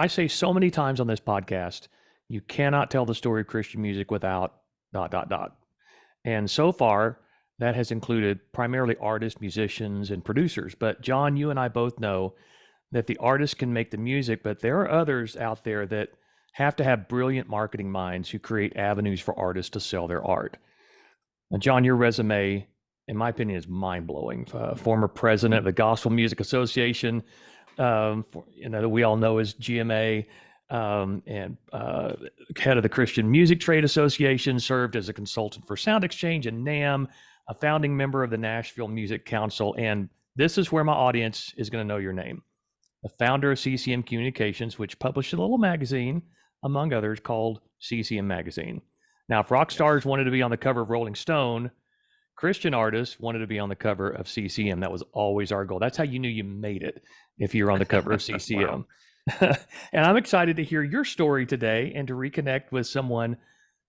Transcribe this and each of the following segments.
I say so many times on this podcast, you cannot tell the story of Christian music without ... And so far, that has included primarily artists, musicians, and producers. But John, you and I both know that the artist can make the music, but there are others out there that have to have brilliant marketing minds who create avenues for artists to sell their art. Now, John, your resume, in my opinion, is mind blowing. Former president of the Gospel Music Association, that we all know as GMA, and head of the Christian Music Trade Association, served as a consultant for Sound Exchange and NAMM, a founding member of the Nashville Music Council. And this is where my audience is going to know your name: the founder of CCM Communications, which published a little magazine, among others, called CCM Magazine. Now, if rock stars wanted to be on the cover of Rolling Stone, Christian artists wanted to be on the cover of CCM. That was always our goal. That's how you knew you made it, if you were on the cover of CCM. Wow. And I'm excited to hear your story today and to reconnect with someone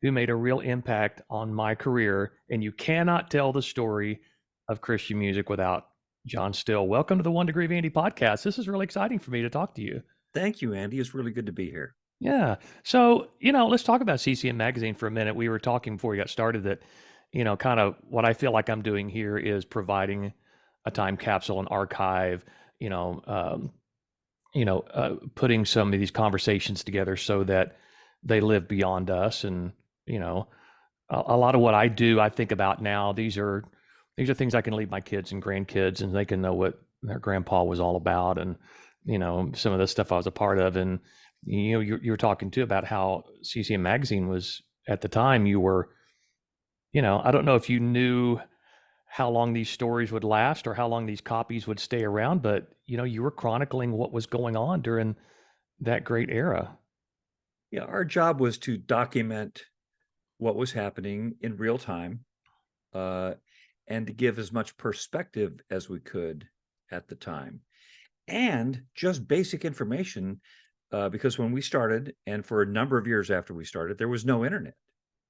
who made a real impact on my career. And you cannot tell the story of Christian music without John Styll. Welcome to the One Degree of Andy podcast. This is really exciting for me to talk to you. Thank you, Andy. It's really good to be here. Yeah. So, let's talk about CCM Magazine for a minute. We were talking before we got started that, kind of what I feel like I'm doing here is providing a time capsule, an archive, putting some of these conversations together so that they live beyond us. And, a lot of what I do, I think about now, these are things I can leave my kids and grandkids, and they can know what their grandpa was all about, and, some of the stuff I was a part of. And, you were talking too about how CCM Magazine was at the time. You were, I don't know if you knew how long these stories would last or how long these copies would stay around, but you were chronicling what was going on during that great era. Yeah, our job was to document what was happening in real time, and to give as much perspective as we could at the time, and just basic information, because when we started, and for a number of years after we started, there was no internet.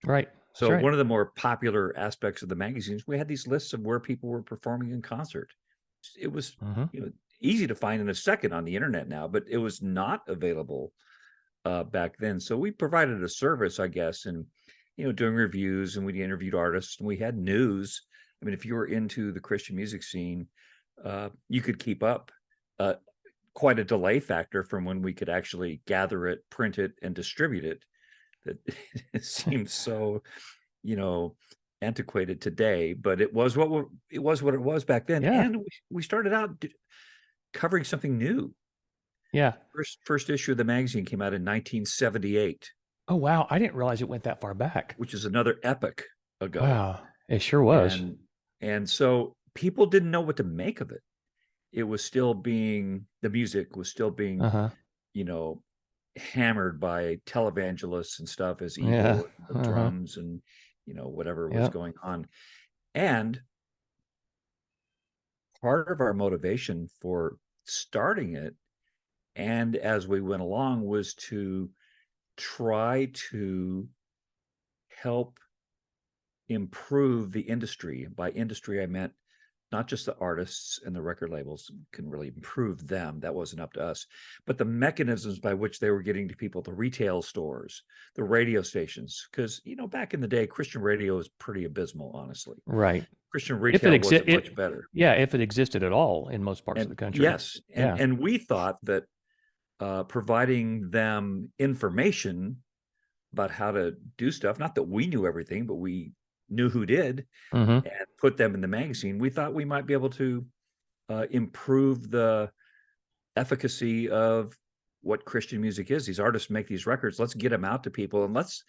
Right. That's So right. one of the more popular aspects of the magazines, we had these lists of where people were performing in concert. It was, easy to find in a second on the internet now, but it was not available back then. So we provided a service, I guess, and doing reviews, and we interviewed artists, and we had news. I mean, if you were into the Christian music scene, you could keep up. Quite a delay factor from when we could actually gather it, print it, and distribute it. That it seems so, antiquated today, but it was what it was back then. Yeah. And we started out covering something new. Yeah. First issue of the magazine came out in 1978. Oh, wow. I didn't realize it went that far back. Which is another epoch ago. Wow. It sure was. And so people didn't know what to make of it. It was still being, the music was still being, Uh-huh. you know, hammered by televangelists and stuff as Yeah. evil, the Uh-huh. drums and, whatever was Yep. going on. And part of our motivation for starting it, and as we went along, was to try to help improve the industry. By industry, I meant not just the artists and the record labels can really improve them. That wasn't up to us, but the mechanisms by which they were getting to people, the retail stores, the radio stations. Because, back in the day, Christian radio was pretty abysmal, honestly. Right. Christian If it retail wasn't much existed, better. yeah, if it existed at all in most parts of And the country. yes, Yeah. and we thought that providing them information about how to do stuff, not that we knew everything, but we knew who did, Mm-hmm. and put them in the magazine, we thought we might be able to improve the efficacy of what Christian music is. These artists make these records. Let's get them out to people, and let's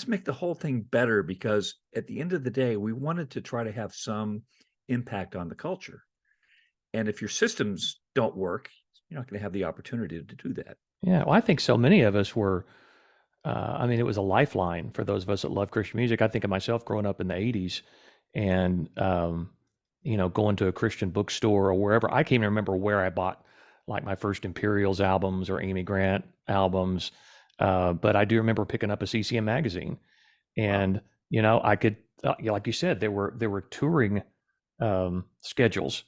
make the whole thing better, because at the end of the day, we wanted to try to have some impact on the culture. And if your systems don't work, you're not going to have the opportunity to do that. Yeah. Well, I think so many of us were, it was a lifeline for those of us that love Christian music. I think of myself growing up in the 80s and, going to a Christian bookstore or wherever. I can't even remember where I bought like my first Imperials albums or Amy Grant albums. But I do remember picking up a CCM magazine, Wow. and, I could, like you said, there were touring schedules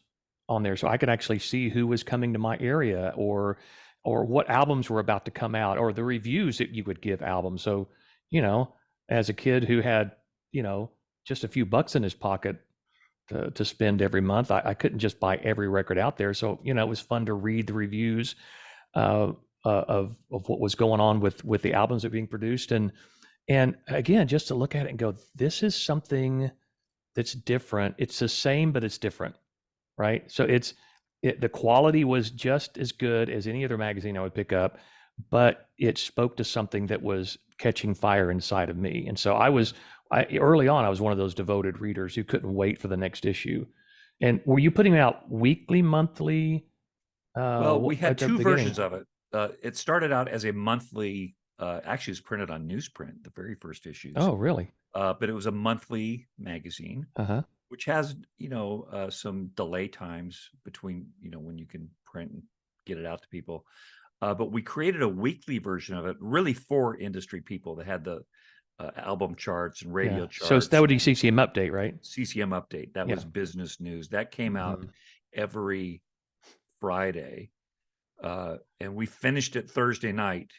on there. So I could actually see who was coming to my area, or or what albums were about to come out, or the reviews that you would give albums. So, you know, as a kid who had, you know, just a few bucks in his pocket to spend every month, I couldn't just buy every record out there. So, you know, it was fun to read the reviews uh, of what was going on with the albums that were being produced, and again, just to look at it and go, this is something that's different. It's the same, but it's different, right? So the quality was just as good as any other magazine I would pick up, but it spoke to something that was catching fire inside of me. And so early on, I was one of those devoted readers who couldn't wait for the next issue. And were you putting it out weekly, monthly, Well, we at had the two beginning? versions of it. It started out as a monthly, actually, it was printed on newsprint, the very first issues, Oh, really? but it was a monthly magazine, Uh-huh. which has, some delay times between, when you can print and get it out to people. But we created a weekly version of it, really for industry people that had the album charts and Yeah. radio So that charts would be and CCM Update, right? CCM Update. That Yeah. was business news. That came out Hmm. every Friday, and we finished it Thursday night.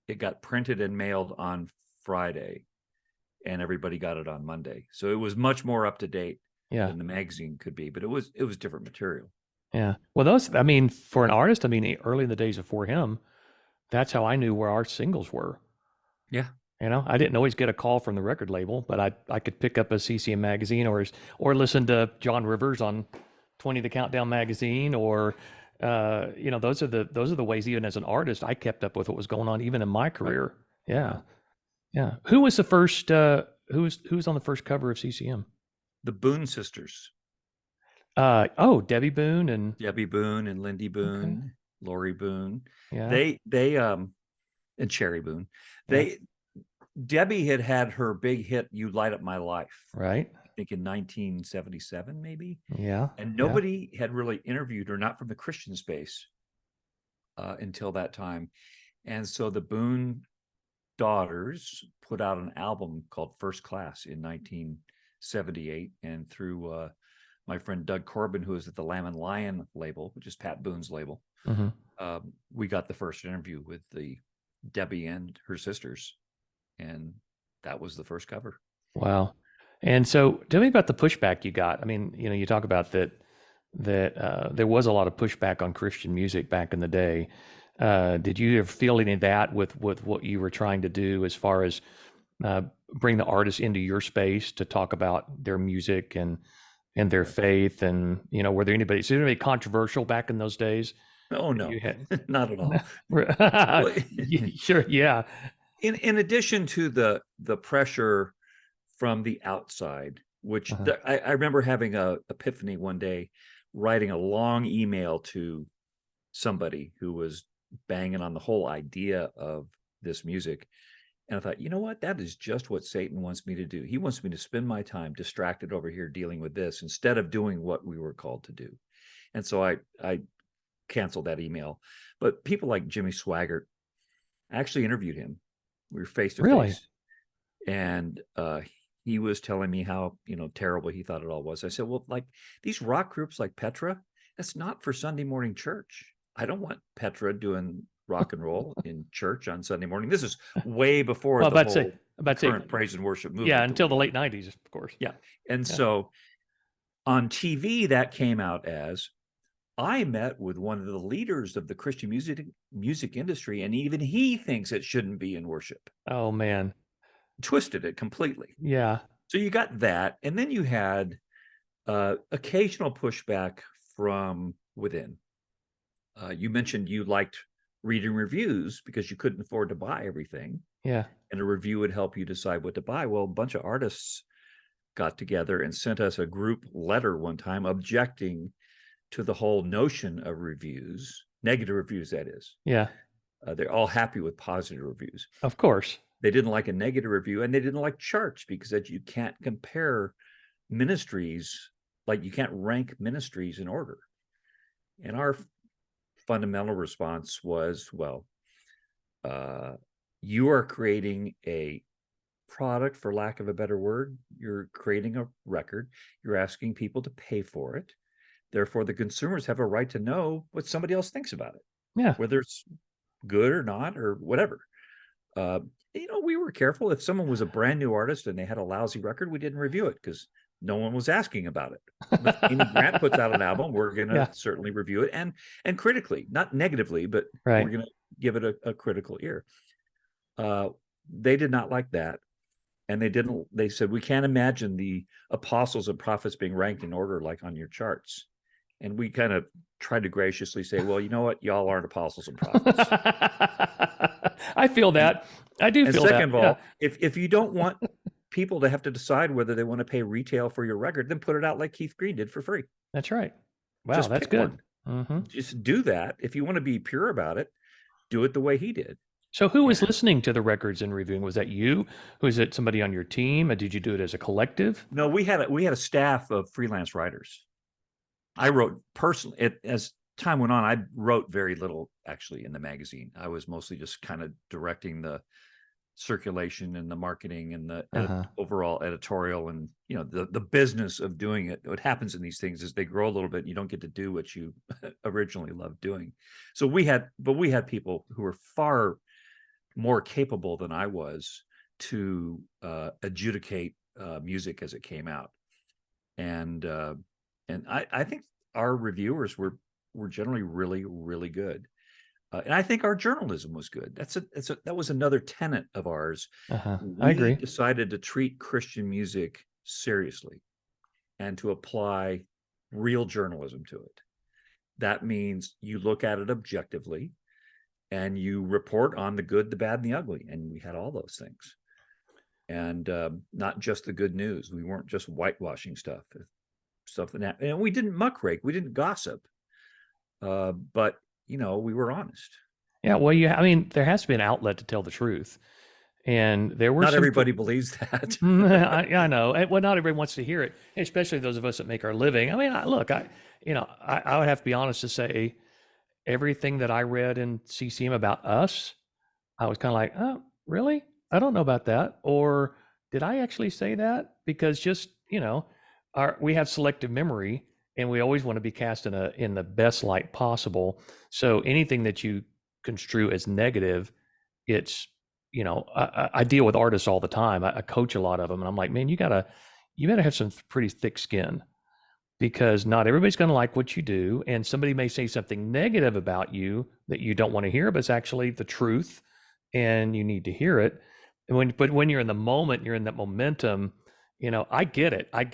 It got printed and mailed on Friday, and everybody got it on Monday. So it was much more up to date Yeah. than the magazine could be, but it was different material. Yeah. Well, I mean, for an artist, I mean, early in the days before him, that's how I knew where our singles were. Yeah. You know, I didn't always get a call from the record label, but I could pick up a CCM magazine or listen to John Rivers on 20 the Countdown magazine or you know, those are the ways even as an artist I kept up with what was going on even in my Right. career. Yeah. Yeah. Yeah. Who was the first who's on the first cover of CCM? The Boone sisters, Oh, Debbie Boone and Debbie Boone and Lindy okay. Boone, Lori Boone. Yeah. They and Cherry Boone. Yeah. They Debbie had her big hit "You Light Up My Life," Right. I think in 1977 maybe, Yeah. and Yeah. nobody had really interviewed her, not from the Christian space, until that time. And so the Boone daughters put out an album called First Class in 1978, and through my friend Doug Corbin, who is at the Lamb and Lion label, which is Pat Boone's label, Hmm. we got the first interview with the Debbie and her sisters, and that was the first cover. Wow. And so tell me about the pushback you got. I mean, you know, you talk about that there was a lot of pushback on Christian music back in the day. Did you ever feel any of that with what you were trying to do as far as uh, bring the artists into your space to talk about their music and their faith? And you know, is there anybody controversial back in those days Oh that you no, had? not at all. Well, Sure, yeah, in addition to the pressure from the outside, which uh-huh. I remember having a epiphany one day, writing a long email to somebody who was banging on the whole idea of this music. And I thought, you know what? That is just what Satan wants me to do. He wants me to spend my time distracted over here dealing with this instead of doing what we were called to do. And so I canceled that email. But people like Jimmy Swaggart, I actually interviewed him. We were face to Really? face, and he was telling me how terrible he thought it all was. I said, well, like these rock groups like Petra, that's not for Sunday morning church. I don't want Petra doing rock and roll in church on Sunday morning. This is way before Well, the whole about to say, current praise and worship yeah, movement that until we the have. late '90s, of course. Yeah. And Yeah. so on TV, that came out as I met with one of the leaders of the Christian music industry, and even he thinks it shouldn't be in worship. Oh man. Twisted it completely. Yeah. So you got that, and then you had occasional pushback from within. You mentioned you liked reading reviews because you couldn't afford to buy everything, Yeah. and a review would help you decide what to buy. Well, a bunch of artists got together and sent us a group letter one time objecting to the whole notion of reviews, negative reviews, that is. Yeah. They're all happy with positive reviews. Of course. They didn't like a negative review, and they didn't like charts because that you can't compare ministries, like you can't rank ministries in order. And our fundamental response was, well, uh, you are creating a product, for lack of a better word. You're creating a record. You're asking people to pay for it. Therefore, the consumers have a right to know what somebody else thinks about it, Yeah. whether it's good or not or whatever. Uh, we were careful. If someone was a brand new artist and they had a lousy record, we didn't review it because no one was asking about it. If Amy Grant puts out an album, we're going to Yeah. certainly review it and critically, not negatively, but we're Right. going to give it a critical ear. Uh, they did not like that. And they said, we can't imagine the apostles and prophets being ranked in order like on your charts. And we kind of tried to graciously say, well, you know what? Y'all aren't apostles and prophets. I feel And that. I do and feel that. second of Yeah, all, if you don't want people to have to decide whether they want to pay retail for your record, then put it out like Keith Green did for free. that's right. Wow, Just that's pick good. one. Hmm. Just do that. If you want to be pure about it, do it the way he did. So who was And listening to the records and reviewing? Was that you? Was it somebody on your team? Or did you do it as a collective? no, we had a staff of freelance writers. I wrote personally as time went on. I wrote very little actually in the magazine. I was mostly just kind of directing the circulation and the marketing and the Uh-huh. overall editorial and the business of doing it. What happens in these things is they grow a little bit and you don't get to do what you originally loved doing. So we had people who were far more capable than I was to adjudicate music as it came out. And I think our reviewers were generally really, really good. And I think our journalism was good. That was another tenet of ours. Uh-huh. I We agree. decided to treat Christian music seriously and to apply real journalism to it. That means you look at it objectively and you report on the good, the bad, and the ugly. And we had all those things. And not just the good news. We weren't just whitewashing stuff that, and we didn't muckrake, we didn't gossip, but we were honest. Yeah, well, I mean, there has to be an outlet to tell the truth. And there were Not some everybody believes that. I know. Well, not everyone wants to hear it, especially those of us that make our living. I mean, look, I would have to be honest to say everything that I read in CCM about us, I was kind of like, oh, really? I don't know about that. Or did I actually say that? Because just, we have selective memory and we always want to be cast in the best light possible. So anything that you construe as negative, it's, I deal with artists all the time. I coach a lot of them and I'm like, man, you better have some pretty thick skin because not everybody's going to like what you do. And somebody may say something negative about you that you don't want to hear, but it's actually the truth and you need to hear it. But when you're in the moment, you're in that momentum, I get it. I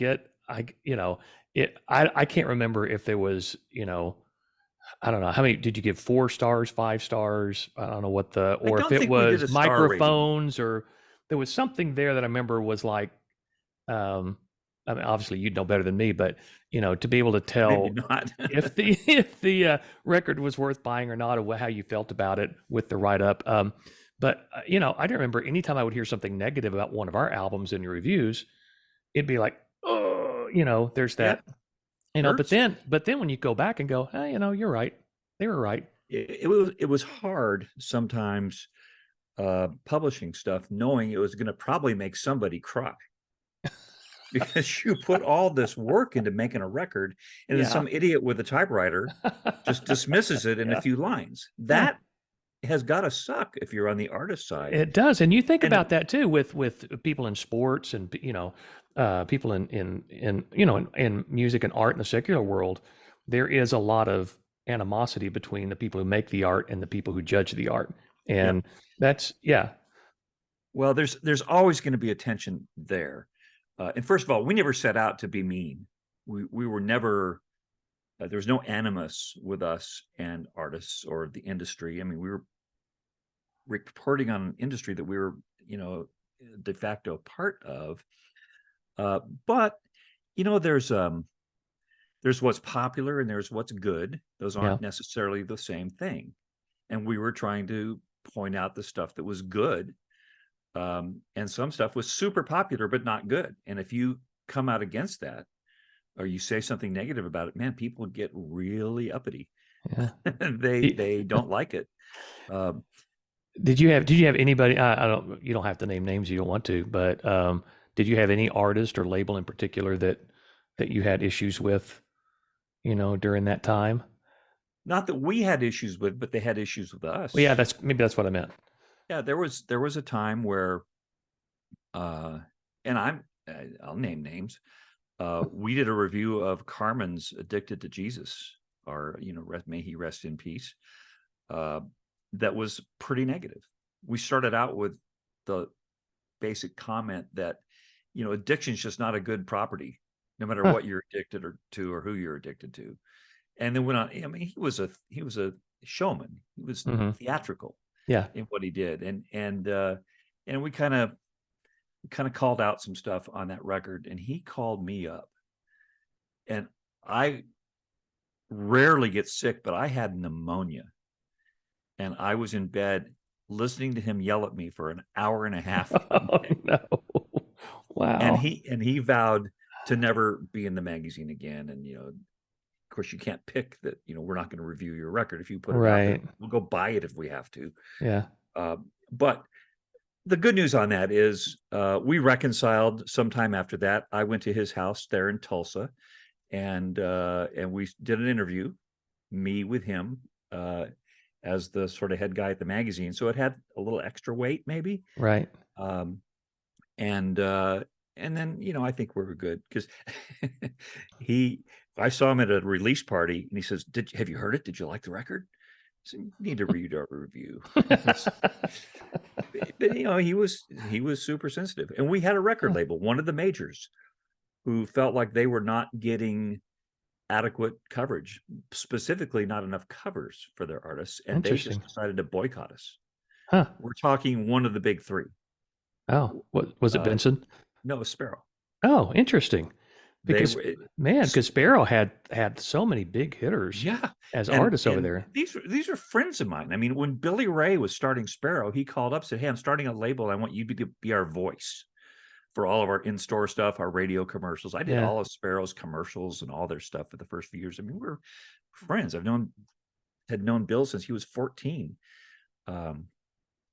can't remember if there was, I don't know. How many did you give? 4 stars, 5 stars? I don't know I or if don't it think we did was a star rating. microphones or there was something there that I remember was like, um, I mean, obviously you'd know better than me, but to be able to Maybe tell not. if the if the record was worth buying or not, or how you felt about it with the write up. But I don't remember anytime I would hear something negative about one of our albums in your reviews, it'd be like, oh, there's Yeah, that, hurts. but then when you go back and go, hey, you're right, they were right. It was hard sometimes publishing stuff knowing it was going to probably make somebody cry because you put all this work into making a record and then Yeah. some idiot with a typewriter just dismisses it in a Yeah. few lines. Yeah. That has got to suck if you're on the artist side. It does, and you think And about that too with people in sports and people in music and art in the secular world. There is a lot of animosity between the people who make the art and the people who judge the art, yeah, and that's yeah, well, there's always going to be a tension there. And first of all, we never set out to be mean. We were never. There was no animus with us and artists or the industry. I mean, we were reporting on an industry that we were, de facto part of. But there's what's popular and there's what's good. Those yeah, aren't necessarily the same thing. And we were trying to point out the stuff that was good. And some stuff was super popular but not good. And if you come out against that or you say something negative about it, man, people get really uppity. yeah. They don't like it. Um, Did you have anybody? I don't. You don't have to name names. You don't want to, but did you have any artist or label in particular that you had issues with? During that time. not that we had issues with, but they had issues with Well, yeah, us. maybe that's what I meant. Yeah, there was a time where, uh, and I'll name names. We did a review of Carmen's "Addicted to Jesus," or may he rest in peace. Uh, that was pretty negative. We started out with the basic comment that addiction is just not a good property, no matter Huh. what you're addicted to or who you're addicted to. And then went on. I mean, he was a showman. He was Hmm. theatrical Yeah. in what he did, and we kind of called out some stuff on that record, and he called me up, and I rarely get sick, but I had pneumonia, and I was in bed listening to him yell at me for an hour and a half one Oh day, no. and Wow. he vowed to never be in the magazine again, and of course you can't pick that. We're not going to review your record if you put it out there. Right. We'll go buy it if we have to. Yeah. But the good news on that is we reconciled sometime after that. I went to his house there in Tulsa, and we did an interview, me with him, as the sort of head guy at the magazine. So it had a little extra weight, maybe. Right. Um, and then I think we were good because he I saw him at a release party, and he says, Have you heard it? Did you like the record?" I said, "You need to read our review." But he was super sensitive, and we had a record Huh. label, one of the majors, who felt like they were not getting adequate coverage, specifically not enough covers for their artists, and they just Interesting. decided to boycott us. Huh. We're talking one of the big three. Oh, what was it, uh Benson? no, Sparrow. Oh, interesting. They Because were man, because Sparrow had so many big hitters Yeah, as and artists over and there. these are friends of mine. I mean, when Billy Ray was starting Sparrow, he called up, said, "Hey, I'm starting a label. I want you to be our voice for all of our in-store stuff, our radio commercials." I did Yeah. all of Sparrow's commercials and all their stuff for the first few years. I mean, we're friends. Had known Bill since he was 14. Um,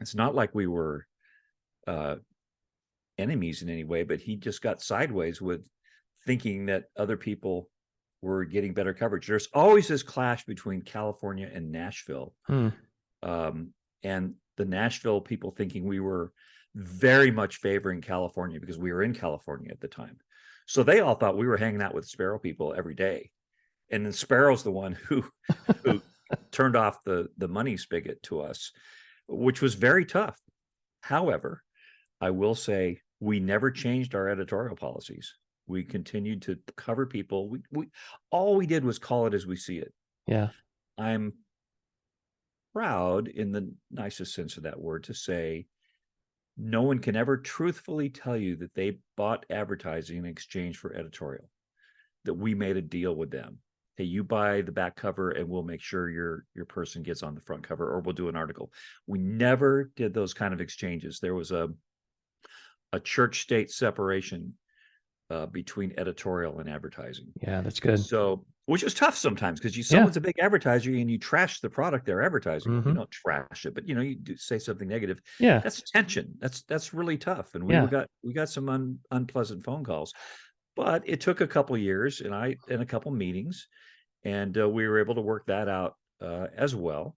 it's not like we were uh, enemies in any way, but he just got sideways with thinking that other people were getting better coverage. There's always this clash between California and Nashville, Hmm. um, and the Nashville people thinking we were very much favoring California because we were in California at the time. So they all thought we were hanging out with Sparrow people every day, and then Sparrow's the one who turned off the money spigot to us, which was very tough. However, I will say we never changed our editorial policies. We continued to cover people. We all we did was call it as we see it. Yeah. I'm proud, in the nicest sense of that word, to say no one can ever truthfully tell you that they bought advertising in exchange for editorial, that we made a deal with them. Hey, you buy the back cover and we'll make sure your person gets on the front cover, or we'll do an article. We never did those kind of exchanges. There was a church state separation between editorial and advertising. Yeah, that's good. So, which is tough sometimes because Yeah. someone's a big advertiser and you trash the product they're advertising. Well, you Hmm. don't trash it, but you do say something negative. Yeah. That's tension. That's really tough. And Yeah. we got some unpleasant phone calls, but it took a couple years and a couple meetings, and we were able to work that out as well,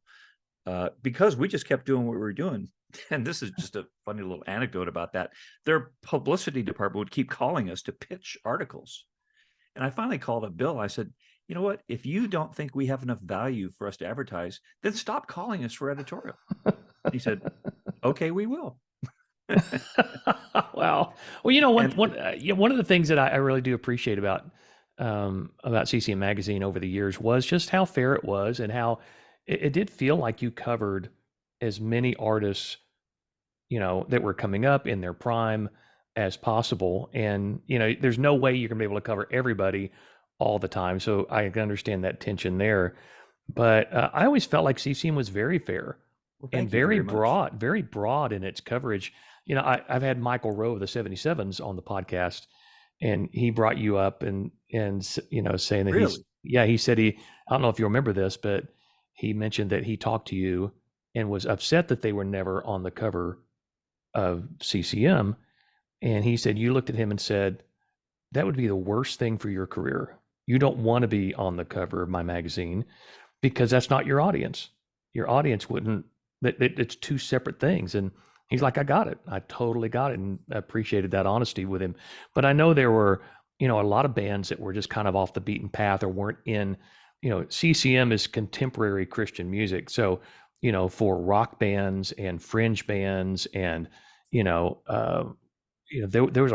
because we just kept doing what we were doing. And this is just a funny little anecdote about that. Their publicity department would keep calling us to pitch articles. And I finally called up Bill. I said, "You know what? If you don't think we have enough value for us to advertise, then stop calling us for editorial." He said, "Okay, we will." Wow. Well, And one of the things that I really do appreciate about CCM Magazine over the years was just how fair it was, and how it did feel like you covered as many artists, that were coming up in their prime as possible. And, there's no way you're gonna be able to cover everybody all the time. So I can understand that tension there. But I always felt like CCM was very fair well, and thank you very much. very broad in its coverage. I've had Michael Rowe of the 77s on the podcast, and he brought you up and saying that Really? he said I don't know if you remember this, but he mentioned that he talked to you and was upset that they were never on the cover of CCM. And he said, you looked at him and said, that would be the worst thing for your career. You don't want to be on the cover of my magazine. because that's not your audience. Your audience wouldn't. It's two separate things. And he's like, I got it. I totally got it, and appreciated that honesty with him. But I know there were, a lot of bands that were just kind of off the beaten path or weren't in. CCM is contemporary Christian music, so for rock bands and fringe bands and you know. There was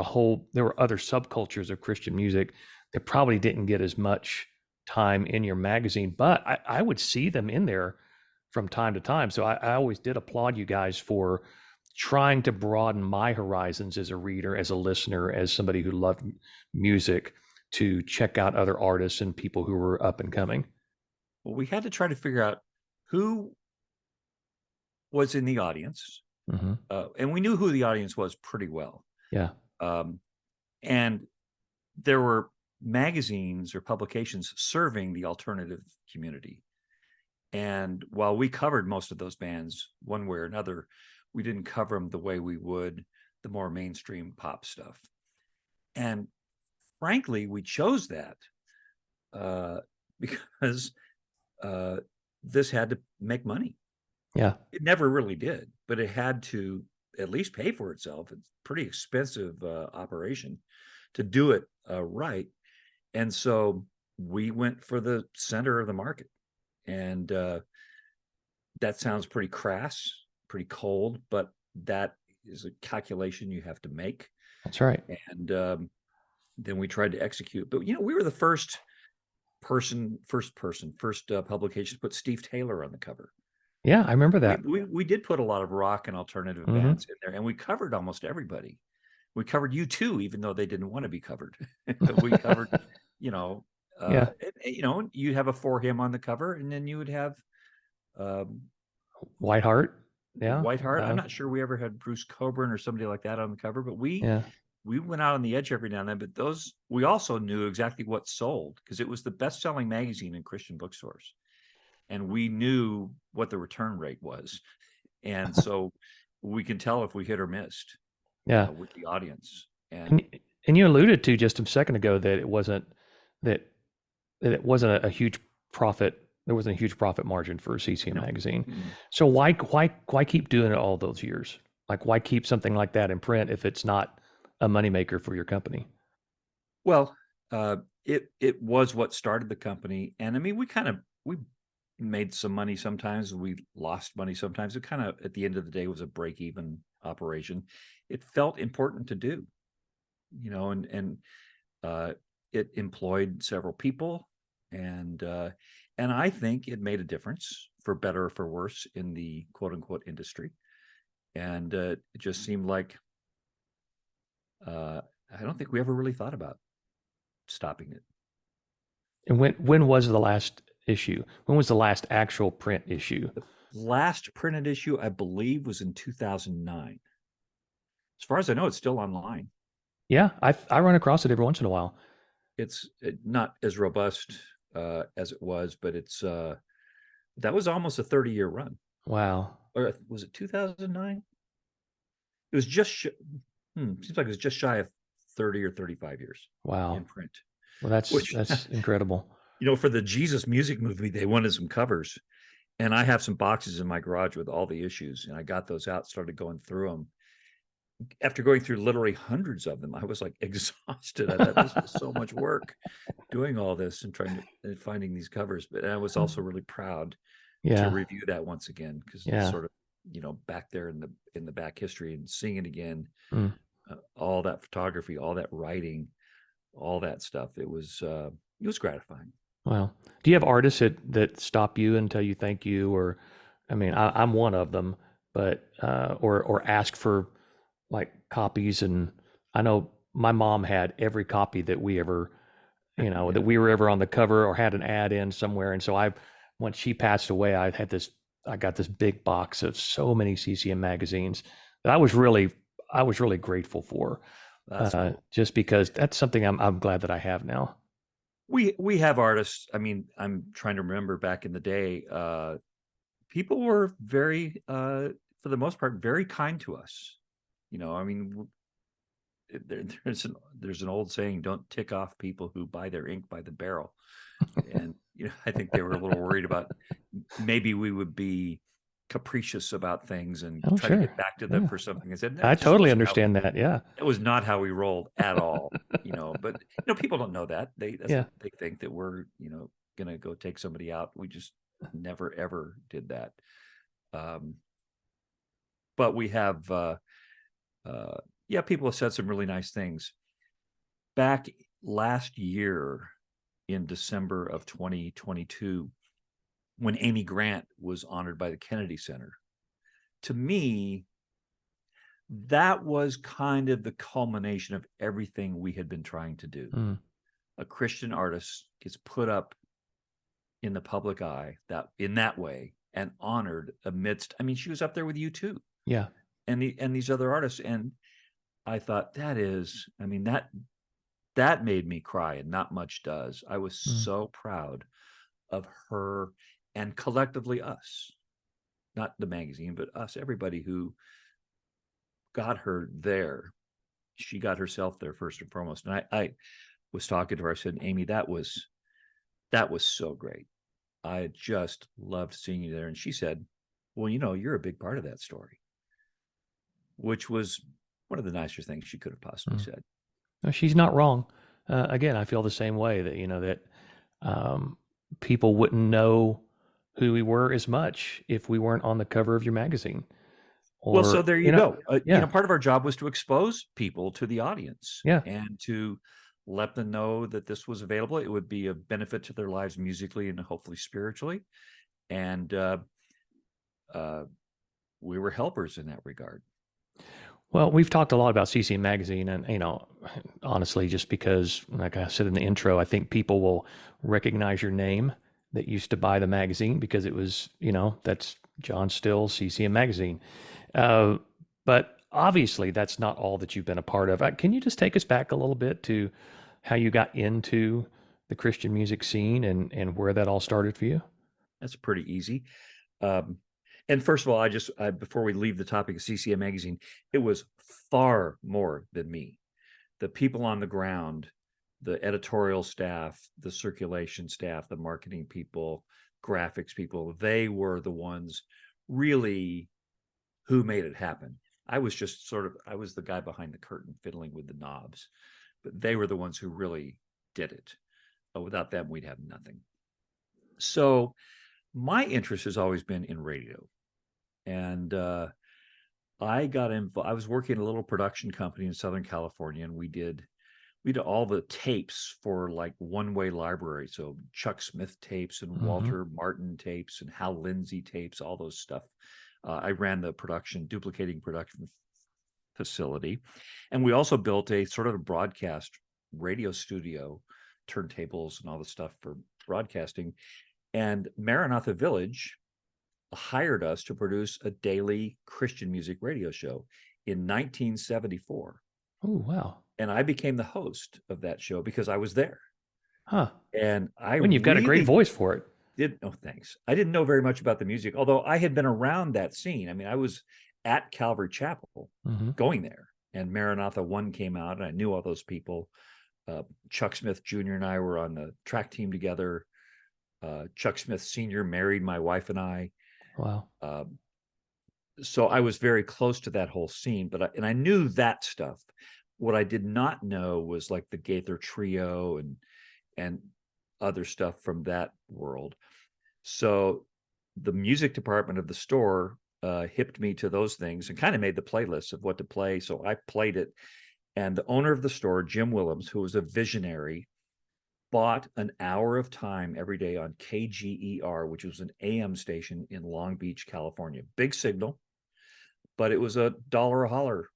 there were other subcultures of Christian music that probably didn't get as much time in your magazine, but I would see them in there from time to time. So I always did applaud you guys for trying to broaden my horizons as a reader, as a listener, as somebody who loved music, to check out other artists and people who were up and coming. Well, we had to try to figure out who was in the audience, Mm-hmm. and we knew who the audience was pretty well. Yeah. Um, and there were magazines or publications serving the alternative community. And while we covered most of those bands one way or another, we didn't cover them the way we would the more mainstream pop stuff. And frankly, we chose that uh, because this had to make money. Yeah. It never really did, but it had to at least pay for itself. It's a pretty expensive operation to do it right. And so we went for the center of the market. And that sounds pretty crass, pretty cold, but that is a calculation you have to make. That's right. And then we tried to execute. But, we were the first publication to put Steve Taylor on the cover. Yeah, I remember We, that. we we did put a lot of rock and alternative Mm-hmm. bands in there, and we covered almost everybody. We covered U2, even though they didn't want to be covered. We covered, you know, Yeah. you have a For Him on the cover, and then you would have um, Whiteheart. Yeah. Whiteheart. I'm not sure we ever had Bruce Coburn or somebody like that on the cover, but we Yeah. we went out on the edge every now and then. But those we also knew exactly what sold because it was the best-selling magazine in Christian bookstores, and we knew what the return rate was, and so we can tell if we hit or missed Yeah. with the audience. And And and you alluded to just a second ago that that it wasn't a huge profit. There wasn't a huge profit margin for CCM no, Magazine. mm-mm. So why keep doing it all those years? Like why keep something like that in print if it's not a moneymaker for your company? Well, it was what started the company, and I mean, we made some money sometimes, we lost money sometimes. It kind of at the end of the day was a break even operation. It felt important to do, and uh, it employed several people, and and I think it made a difference for better or for worse in the quote unquote industry. And it just seemed like uh, I don't think we ever really thought about stopping it. And when was the last issue? When was the last actual print issue? The last printed issue, I believe, was in 2009. As far as I know, it's still online. Yeah, I run across it every once in a while. It's not as robust as it was, but that was almost a 30-year run. Wow. Or was it 2009? It was seems like it was just shy of 30 or 35 years Wow. in print, Well, which, that's incredible. for the Jesus music movie, they wanted some covers. And I have some boxes in my garage with all the issues, and I got those out, started going through them. After going through literally hundreds of them, I was like exhausted. I thought this was so much work doing all this and trying to and finding these covers. But I was also really proud to Yeah. review that once again because it's Yeah. sort of back there in the back history and seeing it again. Mm. All that photography, all that writing, all that stuff. It was gratifying. Well, do you have artists that stop you and tell you thank you, or, I mean, I'm one of them, but or ask for like copies, and I know my mom had every copy that we ever, that Yeah, we were ever on the cover or had an ad in somewhere, and so once she passed away, I got this big box of so many CCM magazines that I was really grateful for, that's cool. just because that's something I'm glad that I have now. We have artists. I mean, I'm trying to remember back in the day. People were very, for the most part, very kind to us. I mean, there's an old saying: "Don't tick off people who buy their ink by the barrel." And I think they were a little worried about maybe we would be capricious about things and Oh, try to sure. get back to them Yeah. for something. I said, no, I it just totally wasn't how understand that. Yeah. it was not how we rolled at all. But people don't know that. Yeah. They think that we're, gonna go take somebody out. We just never ever did that. Um, but we have yeah, people have said some really nice things. Back last year in December of 2022, when Amy Grant was honored by the Kennedy Center, to me, that was kind of the culmination of everything we had been trying to do. Mm. A Christian artist gets put up in the public eye that in that way and honored amidst, I mean, she was up there with U2 Yeah. and these other artists. And I thought that made me cry, and not much does. I was Mm. so proud of her and collectively us, not the magazine, but us, everybody who got her there. She got herself there first and foremost. And I was talking to her. I said, Amy, that was so great. I just loved seeing you there. And she said, well, you're a big part of that story, which was one of the nicer things she could have possibly Mm. said. No, she's not wrong. Again, I feel the same way that, that um, people wouldn't know who we were as much if we weren't on the cover of your magazine. Well, so Or, there you go. yeah, Part of our job was to expose people to the audience yeah. and to let them know that this was available. It would be a benefit to their lives musically and hopefully spiritually. And uh, we were helpers in that regard. Well, we've talked a lot about CCM Magazine, and honestly, just because, like I said in the intro, I think people will recognize your name that used to buy the magazine because it was, that's John Styll, CCM Magazine. Uh, but obviously, that's not all that you've been a part of. Can you just take us back a little bit to how you got into the Christian music scene and where that all started for you? That's pretty easy. Um, and first of all, before we leave the topic of CCM Magazine, it was far more than me. The people on the ground, the editorial staff, the circulation staff, the marketing people, graphics people, they were the ones really who made it happen. I was the guy behind the curtain fiddling with the knobs, but they were the ones who really did it. Without them, we'd have nothing. So my interest has always been in radio. And I was working at a little production company in Southern California, and we did all the tapes for like One Way Library. So Chuck Smith tapes and Mm-hmm. Walter Martin tapes and Hal Lindsey tapes, all those stuff. I ran the duplicating production facility. And we also built a sort of a broadcast radio studio, turntables and all the stuff for broadcasting. And Maranatha Village hired us to produce a daily Christian music radio show in 1974. Oh, wow. And I became the host of that show because I was there. Huh. And I When you've got a great really voice for it. did, oh, thanks. I didn't know very much about the music, although I had been around that scene. I mean, I was at Calvary Chapel Mm-hmm. going there, and Maranatha 1 came out, and I knew all those people. Chuck Smith Jr. and I were on the track team together. Chuck Smith Sr. married my wife and I. Wow. Uh, so I was very close to that whole scene, and I knew that stuff. What I did not know was like the Gaither Trio and other stuff from that world. So the music department of the store hipped me to those things and kind of made the playlist of what to play. So I played it, and the owner of the store, Jim Willems, who was a visionary, bought an hour of time every day on KGER, which was an AM station in Long Beach, California. Big signal, but it was a dollar a holler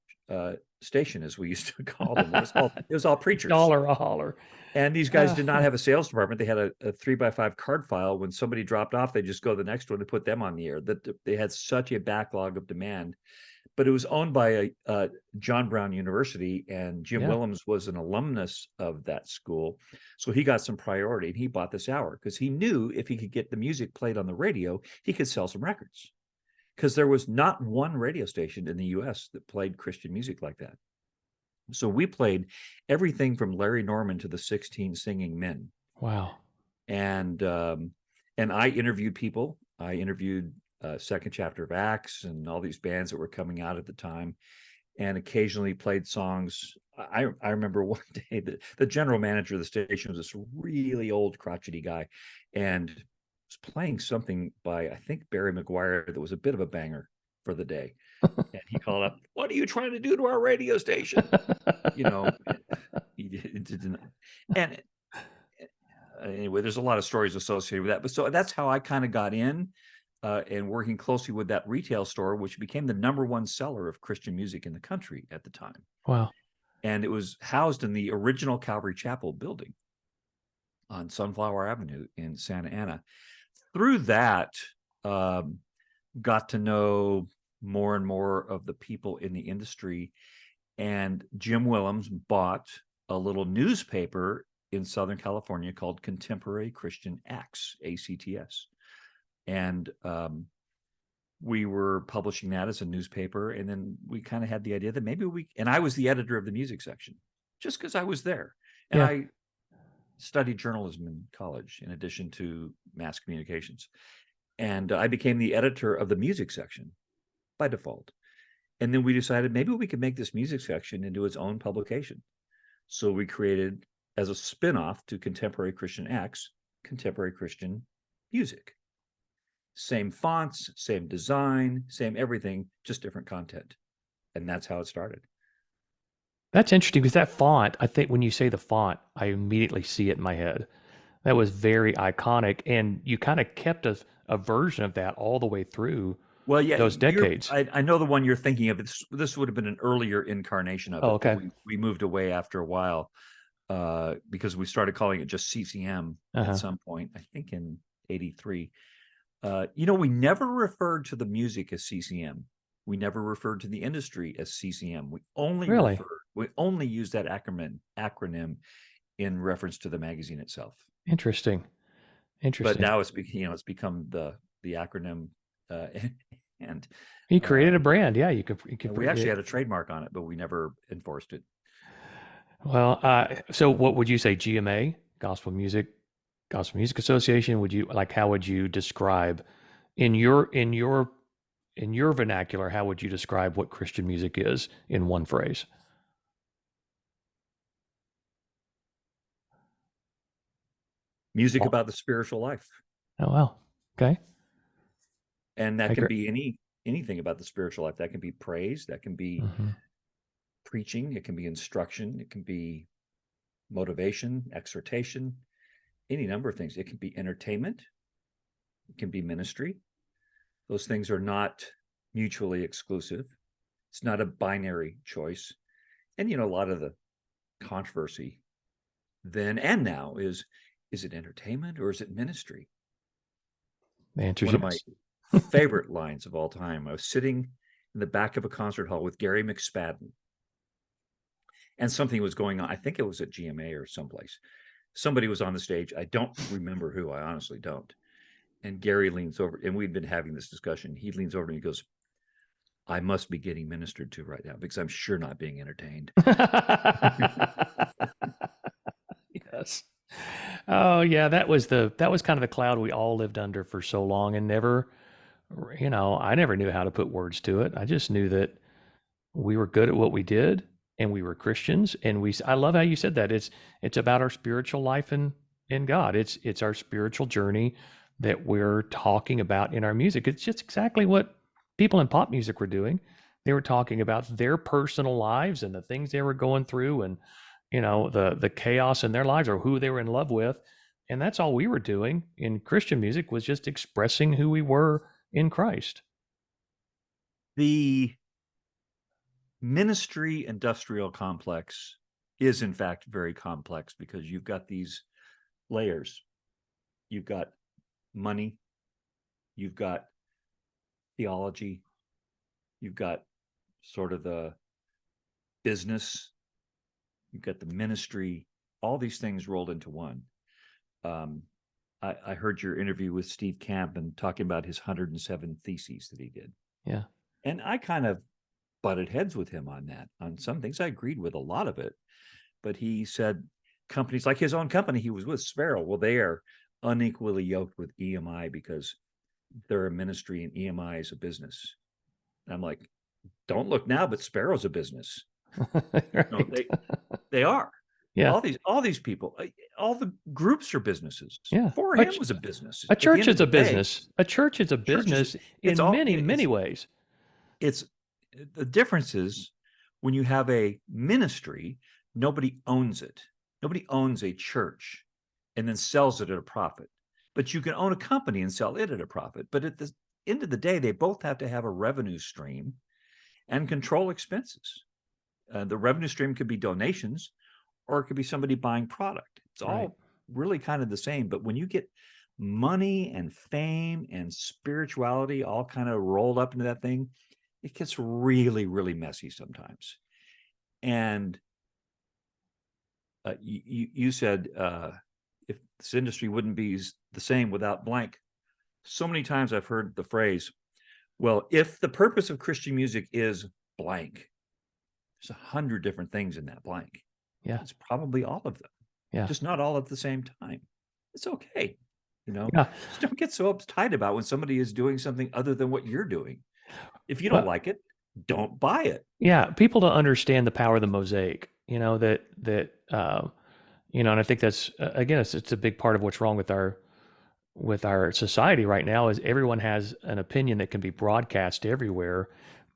station, as we used to call them. It was all preachers. Dollar a holler. And these guys did not have a sales department. They had a 3x5 card file. When somebody dropped off, they just go to the next one and put them on the air. That they had such a backlog of demand. But it was owned by John Brown University, and Jim Yeah. Willems was an alumnus of that school. So he got some priority, and he bought this hour because he knew if he could get the music played on the radio, he could sell some records. Because there was not one radio station in the US that played Christian music like that. So we played everything from Larry Norman to the 16 Singing Men. Wow. and I interviewed people. I interviewed Second Chapter of Acts and all these bands that were coming out at the time, and occasionally played songs. I remember one day that the general manager of the station was this really old crotchety guy, and was playing something by, I think, Barry McGuire, that was a bit of a banger for the day. And he called up, "What are you trying to do to our radio station?" You know, he didn't. And anyway, there's a lot of stories associated with that. But so that's how I kind of got in, and working closely with that retail store, which became the #1 seller of Christian music in the country at the time. Wow. And it was housed in the original Calvary Chapel building on Sunflower Avenue in Santa Ana. Through that, um, got to know more and more of the people in the industry. And Jim Willems bought a little newspaper in Southern California called Contemporary Christian Acts, ACTS. And we were publishing that as a newspaper. And then we kind of had the idea that maybe and I was the editor of the music section just because I was there. And Yeah. I studied journalism in college in addition to mass communications. And I became the editor of the music section by default. And then we decided maybe we could make this music section into its own publication. So we created, as a spinoff to Contemporary Christian Acts, Contemporary Christian Music. Same fonts, same design, same everything, just different content. And that's how it started. That's interesting because that font, I think when you say the font, I immediately see it in my head. That was very iconic. And you kind of kept a version of that all the way through Well, yeah, those decades. I know the one you're thinking of. This would have been an earlier incarnation of Oh, it, but okay. we moved away after a while, because we started calling it just CCM at Uh-huh. some point, I think in '83. We never referred to the music as CCM. We never referred to the industry as CCM. Really? We only used that acronym in reference to the magazine itself. Interesting. But Interesting. now it's become the acronym, uh, and He created a um, brand. Yeah, you could we actually had a trademark on it, but we never enforced it. well, so what would you say, GMA, Gospel Music Association? Would you like how would you describe in your vernacular, how would you describe what Christian music is in one phrase? Music Well, about the spiritual life, oh well. Okay. and I that can agree. be anything about the spiritual life. That can be praise, that can be Hmm. preaching, it can be instruction, it can be motivation, exhortation, any number of things. It can be entertainment, it can be ministry. Those things are not mutually exclusive. It's not a binary choice. And a lot of the controversy then and now is it entertainment or is it ministry? The answer is One of my yes. favorite lines of all time. I was sitting in the back of a concert hall with Gary McSpadden, and something was going on. I think it was at GMA or someplace. Somebody was on the stage. I don't remember who. I honestly don't. And Gary leans over, and we'd been having this discussion. He leans over and he goes, "I must be getting ministered to right now because I'm sure not being entertained." Yes. Oh yeah, that was kind of the cloud we all lived under for so long and never, I never knew how to put words to it. I just knew that we were good at what we did and we were Christians and I love how you said that. It's about our spiritual life in God. It's our spiritual journey that we're talking about in our music. It's just exactly what people in pop music were doing. They were talking about their personal lives and the things they were going through and the chaos in their lives or who they were in love with. And that's all we were doing in Christian music was just expressing who we were in Christ. The ministry industrial complex is, in fact, very complex because you've got these layers. You've got money, you've got theology, you've got sort of the business, you've got the ministry, all these things rolled into one. Um, I heard your interview with Steve Camp and talking about his 107 theses that he did. Yeah. And I kind of butted heads with him on that. On some things, I agreed with a lot of it. But he said companies like his own company he was with, Sparrow, well, they are unequally yoked with EMI because they're a ministry and EMI is a business. And I'm like, don't look now, but Sparrow's a business. No, Right. they are. Yeah. All these people, all the groups are businesses. Yeah. 4 a.m. was a business. A At the church end of is the a day, business. A church is a churches, business it's in all many, many ways. it's the difference is when you have a ministry, nobody owns it. Nobody owns a church and then sells it at a profit. But you can own a company and sell it at a profit. But at the end of the day, they both have to have a revenue stream and control expenses. The revenue stream could be donations or it could be somebody buying product. It's Right. all really kind of the same. But when you get money and fame and spirituality all kind of rolled up into that thing, it gets really, really messy sometimes. And you said if this industry wouldn't be the same without blank. So many times I've heard the phrase, well, if the purpose of Christian music is blank, there's 100 different things in that blank. Yeah. It's probably all of them, Yeah. just not all at the same time. It's okay. Yeah. Just don't get so uptight about when somebody is doing something other than what you're doing. If you don't Well, like it, don't buy it. yeah. People don't understand the power of the mosaic, and I think that's, again, it's a big part of what's wrong with our society right now is everyone has an opinion that can be broadcast everywhere.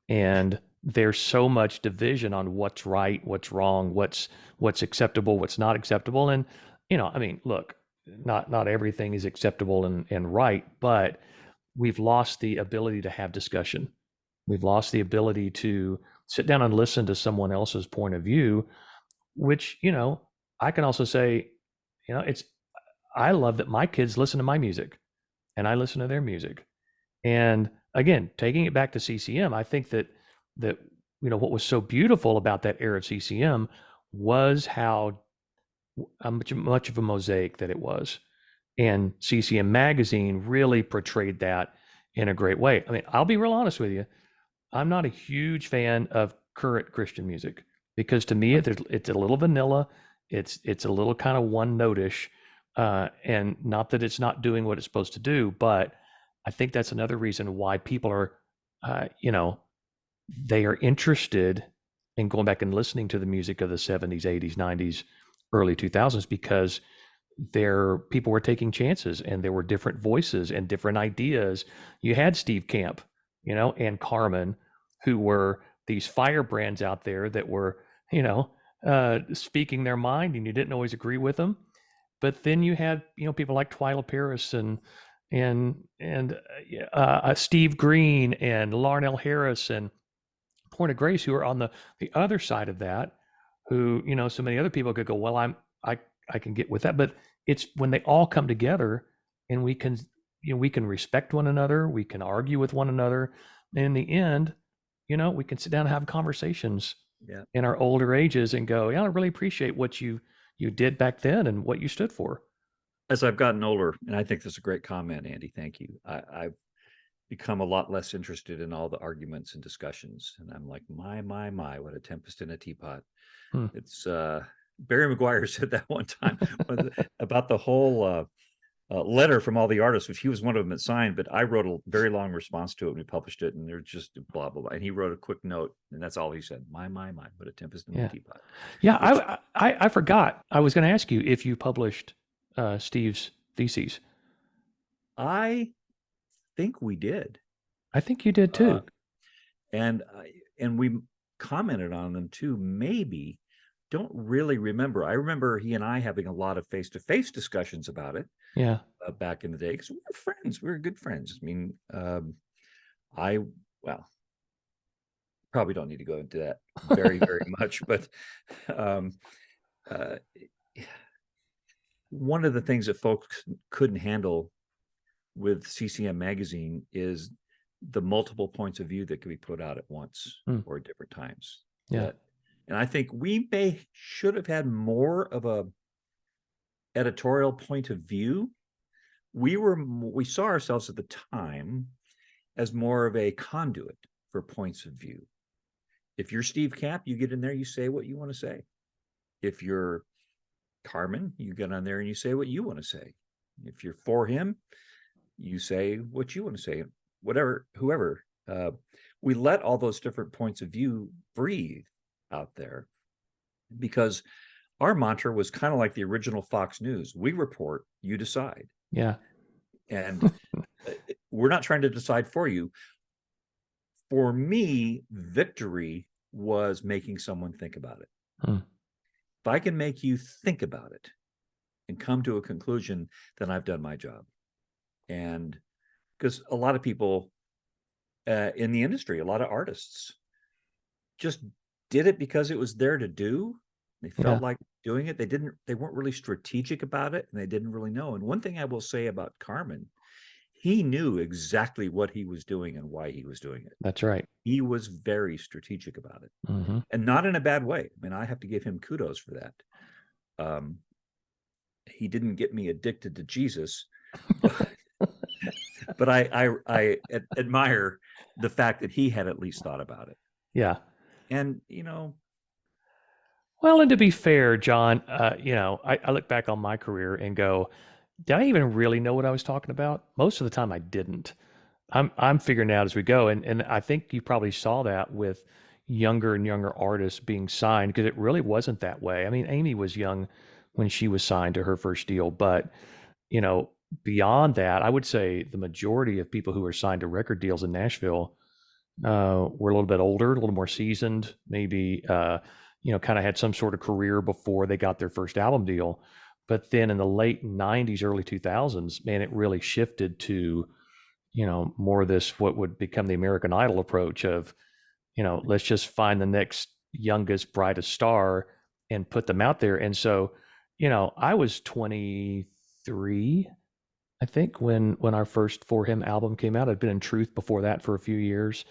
And there's so much division on what's right, what's wrong, what's acceptable, what's not acceptable. And I mean, look, not everything is acceptable and right, but we've lost the ability to have discussion. We've lost the ability to sit down and listen to someone else's point of view, which, I can also say, it's I love that my kids listen to my music and I listen to their music. And again, taking it back to CCM, I think that what was so beautiful about that era of CCM was how much of a mosaic that it was. And CCM Magazine really portrayed that in a great way. I mean, I'll be real honest with you. I'm not a huge fan of current Christian music because to me it's a little vanilla. It's a little kind of one notish, and not that it's not doing what it's supposed to do, but I think that's another reason why people are, uh, you know, they are interested in going back and listening to the music of the 70s, 80s, 90s, early 2000s because people were taking chances and there were different voices and different ideas. You had Steve Camp, and Carmen, who were these firebrands out there that were, speaking their mind, and you didn't always agree with them. But then you had, people like Twyla Paris and Steve Green and Larnell Harris and Point of Grace, who are on the other side of that, who so many other people could go, well, I I can get with that, but it's when they all come together and we can respect one another, we can argue with one another, and in the end, we can sit down and have conversations Yeah. in our older ages and go, yeah, I really appreciate what you did back then and what you stood for. As I've gotten older, and I think that's a great comment, Andy. Thank you. I've become a lot less interested in all the arguments and discussions. And I'm like, my, what a tempest in a teapot. Hmm. It's Barry McGuire said that one time about the whole letter from all the artists, which he was one of them that signed, but I wrote a very long response to it and we published it, and there's just blah blah blah. And he wrote a quick note, and that's all he said. My, what a tempest in the Yeah. teapot. Yeah, Which I forgot. I was going to ask you if you published Steve's theses. I think we did. I think you did Uh, too. and and we commented on them too. Maybe don't really remember. I remember he and I having a lot of face-to-face discussions about it Yeah. back in the day because we were friends. We were good friends. I mean, I well probably don't need to go into that very very much, but um, uh, one of the things that folks couldn't handle with CCM Magazine is the multiple points of view that could be put out at once Hmm. or at different times. Yeah. And I think we should have had more of a editorial point of view. We saw ourselves at the time as more of a conduit for points of view. If you're Steve Camp, you get in there, you say what you want to say. If you're Carmen, you get on there and you say what you want to say. If you're for him, you say what you want to say, whatever, whoever. We let all those different points of view breathe out there because our mantra was kind of like the original Fox News. We report, you decide. Yeah. And we're not trying to decide for you. For me, victory was making someone think about it. Hmm. If I can make you think about it and come to a conclusion, then I've done my job. And because a lot of people in the industry, a lot of artists just did it because it was there to do. They Yeah. felt like doing it. They weren't really strategic about it and they didn't really know. And one thing I will say about Carmen, he knew exactly what he was doing and why he was doing it. That's right. He was very strategic about it Hmm. and not in a bad way. I mean, I have to give him kudos for that. Um, he didn't get me addicted to Jesus, but I admire the fact that he had at least thought about it. Yeah. And you know, Well, and to be fair, John, I look back on my career and go, did I even really know what I was talking about? Most of the time I didn't. I'm figuring it out as we go. And I think you probably saw that with younger and younger artists being signed because it really wasn't that way. I mean, Amy was young when she was signed to her first deal, but you know, beyond that, I would say the majority of people who are signed to record deals in Nashville were a little bit older, a little more seasoned, maybe, kind of had some sort of career before they got their first album deal. But then in the late 90s, early 2000s, man, it really shifted to, more of this, what would become the American Idol approach of, let's just find the next youngest, brightest star and put them out there. And so, I was 23, I think, when our first For Him album came out. I'd been in Truth before that for a few years.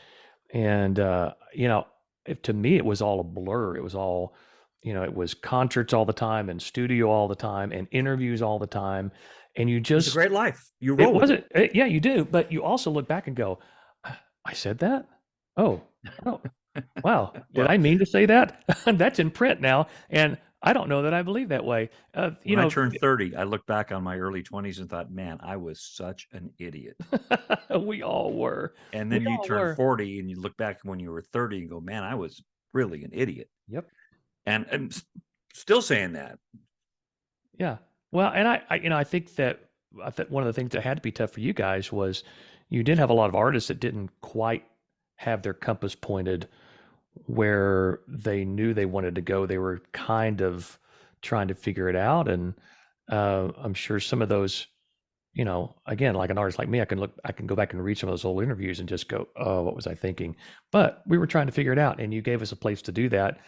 And, to me, it was all a blur. It was all, it was concerts all the time and studio all the time and interviews all the time. And you it was a just, great life. You it roll with it. wasn't, yeah, you do. But you also look back and go, I said that? Oh, oh, wow. Did Well, I mean to say that? That's in print now. And I don't know that I believe that way. when I turned 30, I looked back on my early 20s and thought, man, I was such an idiot. We all were. And We then you all turn were. 40 and you look back when you were 30 and go, man, I was really an idiot. Yep. And still saying that. Yeah. Well, and I think that one of the things that had to be tough for you guys was you did have a lot of artists that didn't quite have their compass pointed where they knew they wanted to go. They were kind of trying to figure it out, and I'm sure some of those, again, like an artist like me, I can go back and read some of those old interviews and just go, oh, what was I thinking? But we were trying to figure it out, and you gave us a place to do that.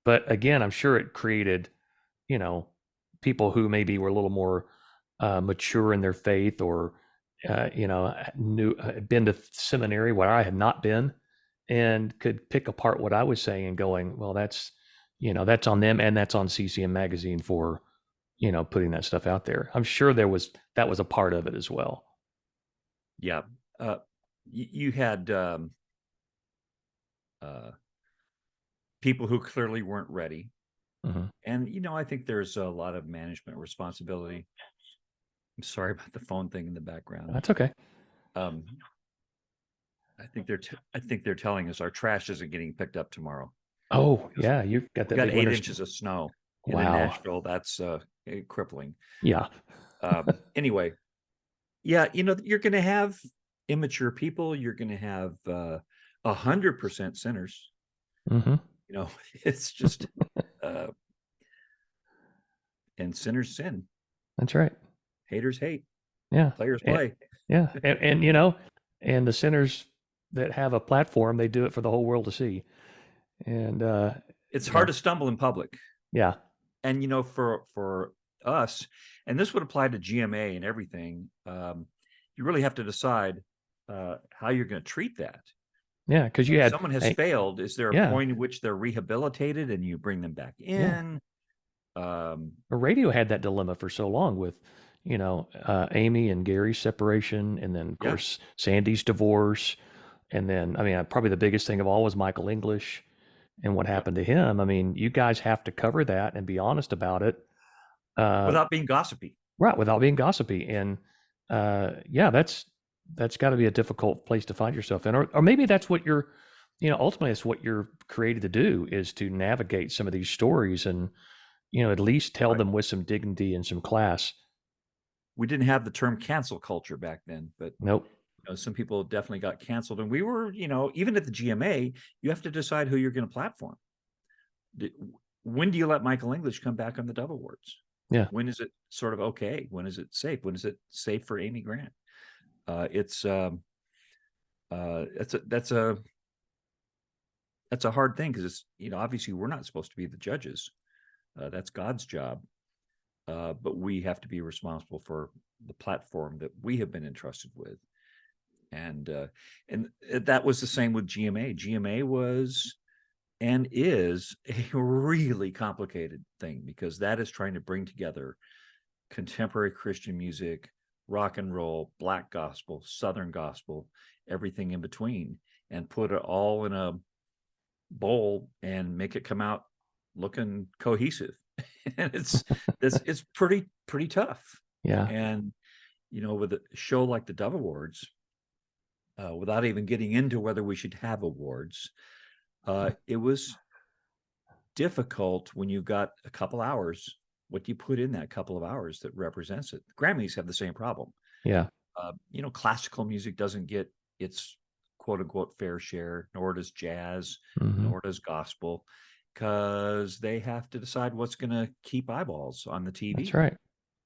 But again, I'm sure it created, you know, people who maybe were a little more mature in their faith or, knew, been to seminary where I had not been and could pick apart what I was saying and going, well, that's on them and that's on CCM Magazine for, putting that stuff out there. I'm sure that was a part of it as well. Yeah. Uh, you had uh, people who clearly weren't ready. Hmm. And, I think there's a lot of management responsibility. I'm sorry about the phone thing in the background. That's okay. Um, I think they're telling us our trash isn't getting picked up tomorrow. Oh, yeah, you've got We that got big eight winter. inches of snow, and in Wow. Nashville, that's crippling. Yeah. Anyway, yeah, you're going to have immature people. You're going to have 100% sinners. Hmm. It's just uh, and sinners sin, That's right. haters hate, Yeah. players And, play. yeah. And, and the sinners that have a platform, they do it for the whole world to see. And, It's you hard know, to stumble in public, yeah. and for us, and this would apply to GMA and everything. You really have to decide how you're going to treat that. Yeah. Because you If had, someone has failed, is there a yeah. point in which they're rehabilitated and you bring them back Yeah. in? Um, Radio had that dilemma for so long with, Amy and Gary's separation, and then of yeah, course Sandy's divorce, and then I mean probably the biggest thing of all was Michael English and what yep. happened to him. I mean, you guys have to cover that and be honest about it. Uh, Without being gossipy. right, without being gossipy. And yeah, that's got to be a difficult place to find yourself in, or maybe that's what you're, ultimately it's what you're created to do, is to navigate some of these stories and at least tell Right. them with some dignity and some class. We didn't have the term cancel culture back then, but Nope. some people definitely got canceled. And we were, even at the GMA, you have to decide who you're going to platform. When do you let Michael English come back on the Dove Awards? Yeah. When is it sort of okay? When is it safe? When is it safe for Amy Grant? It's that's a hard thing because it's obviously we're not supposed to be the judges. That's God's job, but we have to be responsible for the platform that we have been entrusted with. And that was the same with GMA. GMA was and is a really complicated thing because that is trying to bring together contemporary Christian music, rock and roll, black gospel, southern gospel, everything in between, and put it all in a bowl and make it come out looking cohesive. And it's pretty tough. Yeah. And with a show like the Dove Awards, without even getting into whether we should have awards, it was difficult when you've got a couple hours. What do you put in that couple of hours that represents it? The Grammys have the same problem. Yeah. Classical music doesn't get its quote unquote fair share, nor does jazz, Hmm. nor does gospel, because they have to decide what's going to keep eyeballs on the That's TV. right.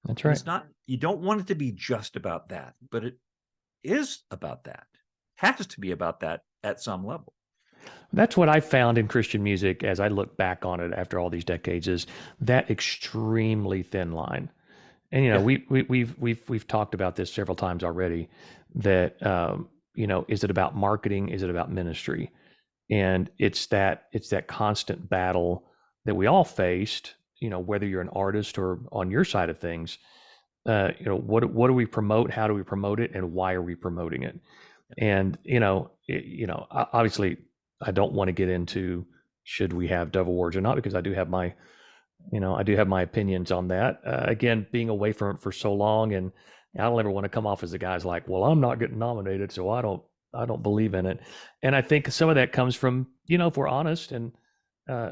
That's And right. it's not, you don't want it to be just about that, but it is about that, has to be about that at some level. That's what I found in Christian music as I look back on it after all these decades, is that extremely thin line. And Yeah. we've talked about this several times already. That is it about marketing? Is it about ministry? And it's that constant battle that we all faced. Whether you're an artist or on your side of things, what do we promote? How do we promote it? And why are we promoting it? And obviously, I don't want to get into should we have Dove Awards or not, because I do have my opinions on that. Again, being away from it for so long, and I don't ever want to come off as the guy's like, well, I'm not getting nominated, so I don't believe in it. And I think some of that comes from, if we're honest, and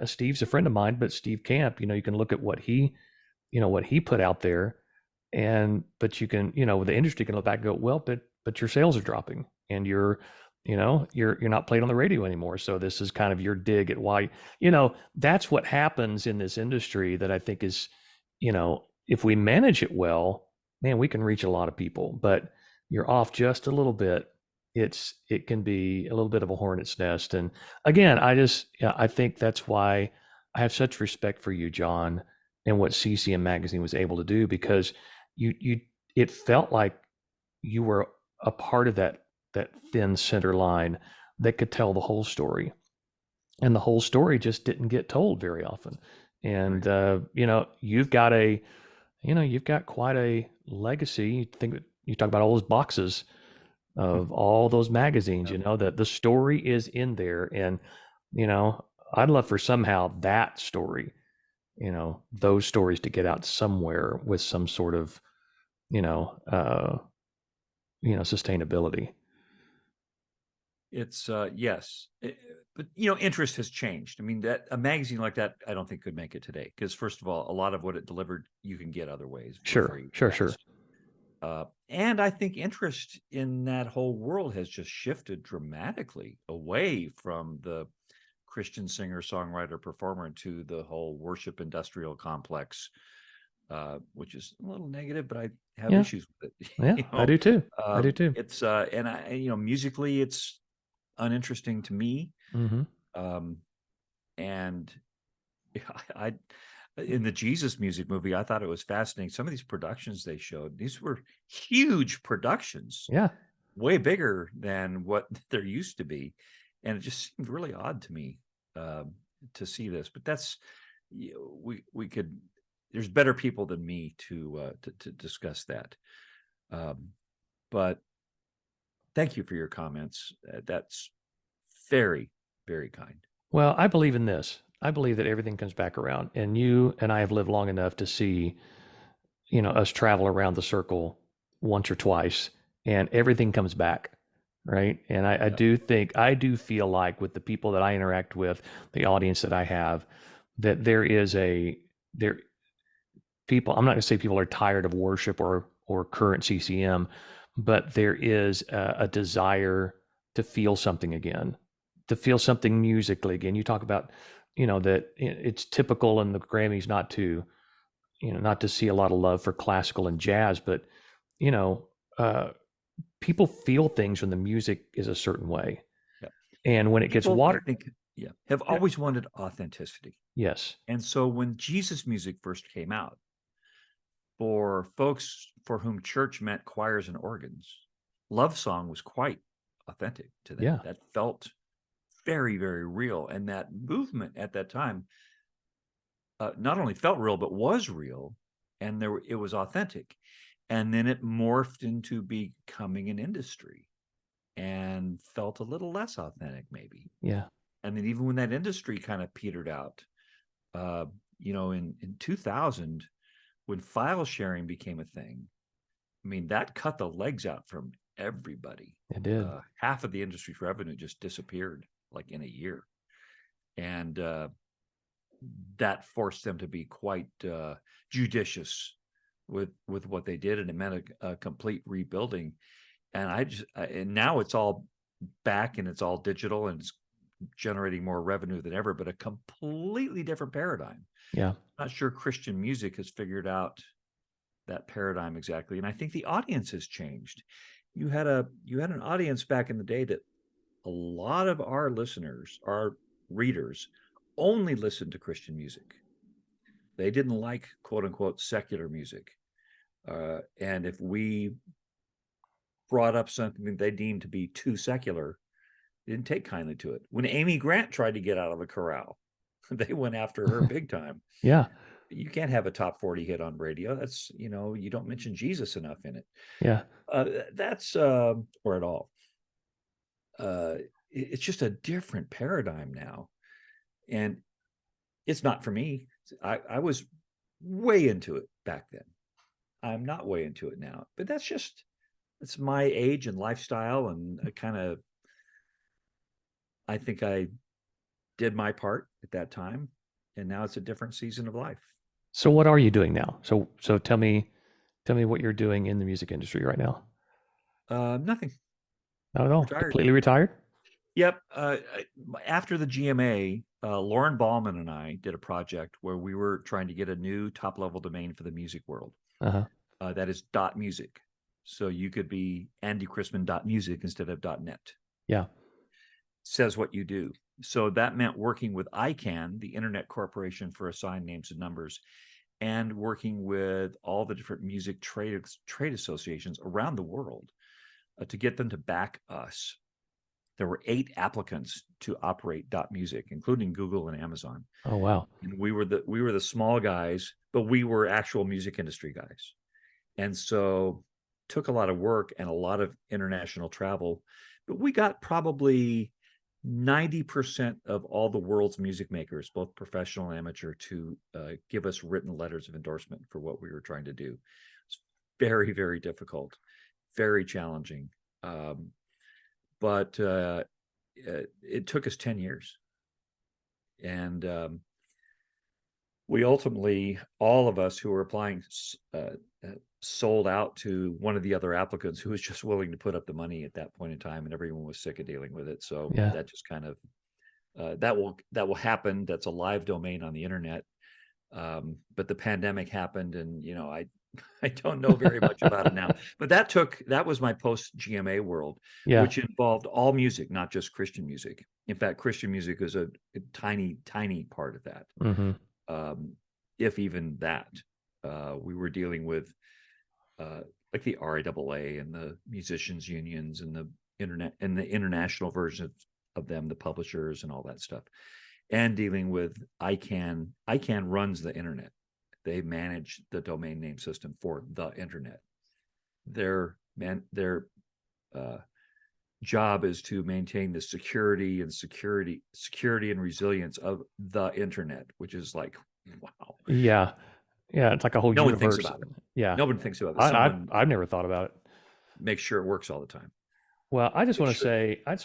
Steve's a friend of mine, but Steve Camp, you can look at what he put out there, but you can, the industry can look back and go, well, but your sales are dropping, and you're not played on the radio anymore. So this is kind of your dig at why, that's what happens in this industry, that I think is, if we manage it well, man, we can reach a lot of people. But you're off just a little bit, it can be a little bit of a hornet's nest. And again, I think that's why I have such respect for you, John, and what CCM Magazine was able to do, because it felt like you were a part of that thin center line that could tell the whole story, and the whole story just didn't get told very often. Right. And you've got quite a legacy. You talk about all those boxes of all those magazines. Yeah. That the story is in there, and you know I'd love for somehow that story, those stories to get out somewhere with some sort of you know uh sustainability. It's yes. But interest has changed. I mean, that a magazine like that, I don't think could make it today because first of all, a lot of what it delivered you can get other ways for Sure, free, sure, sure. fast. And I think interest in that whole world has just shifted dramatically away from the Christian singer, songwriter, performer to the whole worship industrial complex, which is a little negative, but I have Yeah, issues with it. yeah, I do too. I do too. It's and I musically it's uninteresting to me. Hmm. Um, and I in the Jesus music movie, I thought it was fascinating. Some of these productions they showed, these were huge productions, Yeah. way bigger than what there used to be. And it just seemed really odd to me um, to see this. But that's we could. There's better people than me to discuss that. Um, but thank you for your comments. That's very very kind. Well, I believe in this. I believe that everything comes back around, and you and I have lived long enough to see us travel around the circle once or twice, and everything comes back, right? And I Yeah. do think, I do feel like with the people that I interact with, the audience that I have, that there people. I'm not going to say people are tired of worship or current CCM, but there is a desire to feel something again, to feel something musically again. You talk about, that it's typical in the Grammys not to see a lot of love for classical and jazz, but you know, uh, people feel things when the music is a certain way, Yeah. and when it gets People, I watered, think, yeah, have yeah, always wanted authenticity. yes, And so when Jesus music first came out, for folks for whom church meant choirs and organs, love song was quite authentic to them. yeah, That felt very, very real. And that movement at that time not only felt real, but was real. And it was authentic. And then it morphed into becoming an industry and felt a little less authentic, maybe. yeah, And then even when that industry kind of petered out, uh, in 2000, when file sharing became a thing, I mean, that cut the legs out from everybody. it did, Half of the industry's revenue just disappeared like in a year. And that forced them to be quite judicious with what they did. And it meant a complete rebuilding. And now it's all back and it's all digital and it's generating more revenue than ever, but a completely different paradigm. yeah. Not sure Christian music has figured out that paradigm exactly. And I think the audience has changed. You had an audience back in the day that a lot of our listeners, our readers, only listened to Christian music. They didn't like quote unquote secular music. And if we brought up something that they deemed to be too secular, they didn't take kindly to it. When Amy Grant tried to get out of the corral, they went after her big time. Yeah, You can't have a top 40 hit on radio. That's, you don't mention Jesus enough in it. yeah. That's, or at all. Uh, it's just a different paradigm now. And it's not for me. I was way into it back then. I'm not way into it now, but it's my age and lifestyle. And I think I did my part at that time. And now it's a different season of life. So what are you doing now? So tell me what you're doing in the music industry right now. Nothing. Not at all. Retired. Completely retired? Yep. After the GMA, Lauren Ballman and I did a project where we were trying to get a new top level domain for the music world. Uh-huh. That is .music. So you could be andychrisman.music instead of .net. Yeah. Says what you do. So that meant working with ICANN, the Internet Corporation for Assigned Names and Numbers, and working with all the different music trade associations around the world to get them to back us. There were 8 applicants to operate .music, including Google and Amazon. Oh, wow. And we were the small guys, but we were actual music industry guys. And so took a lot of work and a lot of international travel, but we got probably 90% of all the world's music makers, both professional and amateur, to give us written letters of endorsement for what we were trying to do. It's very, very difficult, very challenging. But it took us 10 years. And we ultimately, all of us who were applying, sold out to one of the other applicants who was just willing to put up the money at that point in time, and everyone was sick of dealing with it. So Yeah. that just kind of that will happen. That's a live domain on the internet. But the pandemic happened, and I don't know very much about it now. But that was my post GMA world, Yeah. which involved all music, not just Christian music. In fact, Christian music is a tiny, tiny part of that, Mm-hmm. if even that. We were dealing with uh, like the RIAA and the musicians unions and the internet and the international versions of them, the publishers and all that stuff, and dealing with ICANN. ICANN runs the internet. They manage the domain name system for the internet. Their uh, job is to maintain the security and resilience of the internet, which is like, wow, Yeah. Yeah. It's like a whole no one thinks universe. about it. Yeah. Nobody thinks about it. I, I Someone I've never thought about it. makes sure it works all the time. Well, It should. I just want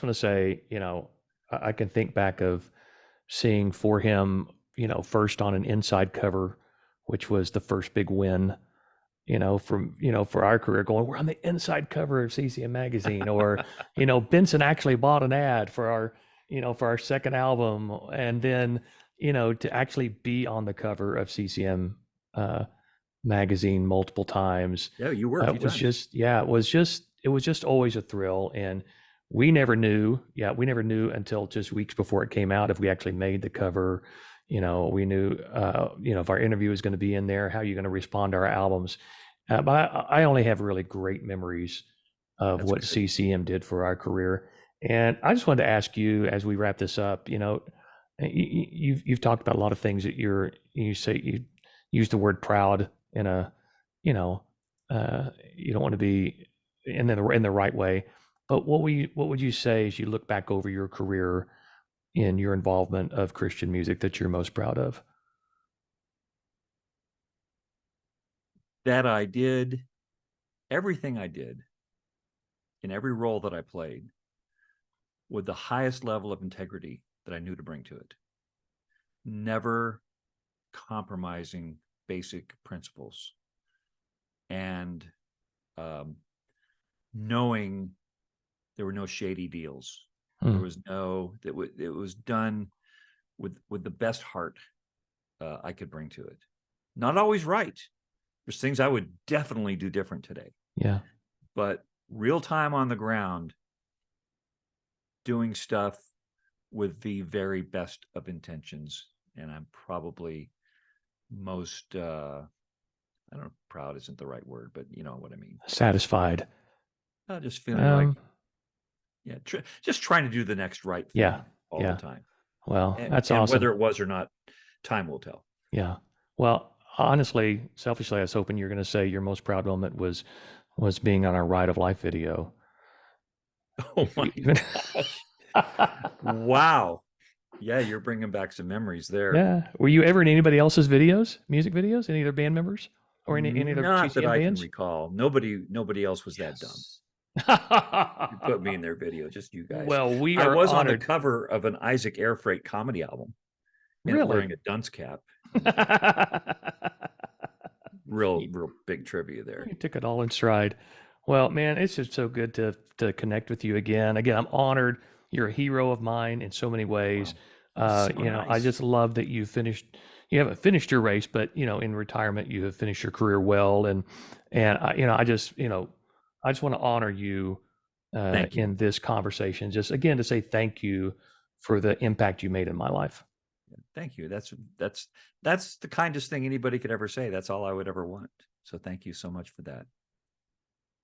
to say, I can think back of seeing for him, first on an inside cover, which was the first big win, for our career, going, we're on the inside cover of CCM Magazine, or, Benson actually bought an ad for our second album. And then, to actually be on the cover of CCM Magazine multiple times. Yeah, you were a few It was times. just, yeah, it was just always a thrill. And we never knew until just weeks before it came out if we actually made the cover. We knew, if our interview was going to be in there, how you're going to respond to our albums. But I only have really great memories of That's what good. CCM did for our career. And I just wanted to ask you, as we wrap this up, you've talked about a lot of things that you say you use the word proud in a, you know, you don't want to be in the right way. But what would you say as you look back over your career in your involvement of Christian music that you're most proud of? That I did everything I did in every role that I played with the highest level of integrity that I knew to bring to it. Never compromising basic principles, and um, knowing there were no shady deals. There Hmm. was no that it was done with the best heart I could bring to it. Not always right. There's things I would definitely do different today, Yeah. but real time on the ground, doing stuff with the very best of intentions. And I'm probably most I don't know, proud isn't the right word, but you know what I mean. Satisfied. Just feeling like, Um, yeah, just trying to do the next right yeah. thing all the Yeah. time. Well, that's And awesome. whether it was or not, time will tell. Yeah. Well, honestly, selfishly, I was hoping you're going to say your most proud moment was being on our Ride of Life video. Oh If my you even gosh. Wow. Yeah, you're bringing back some memories there. Yeah. Were you ever in anybody else's videos, music videos, any other band members or any other Not that CCM I can bands? recall. Nobody else was that dumb. Yes. You put me in their video, just you guys. Well, we I are was on the honored. cover of an Isaac Air Freight comedy album and Really? wearing a dunce cap. And real, You real big trivia there. you took it all in stride. Well, man, it's just so good to connect with you again. Again, I'm honored. You're a hero of mine in so many ways. Wow. So I nice. just love that you haven't finished your race, but in retirement you have finished your career well. And I just want to honor you Thank you. in this conversation. Just again to say thank you for the impact you made in my life. Thank you. That's the kindest thing anybody could ever say. That's all I would ever want. So thank you so much for that.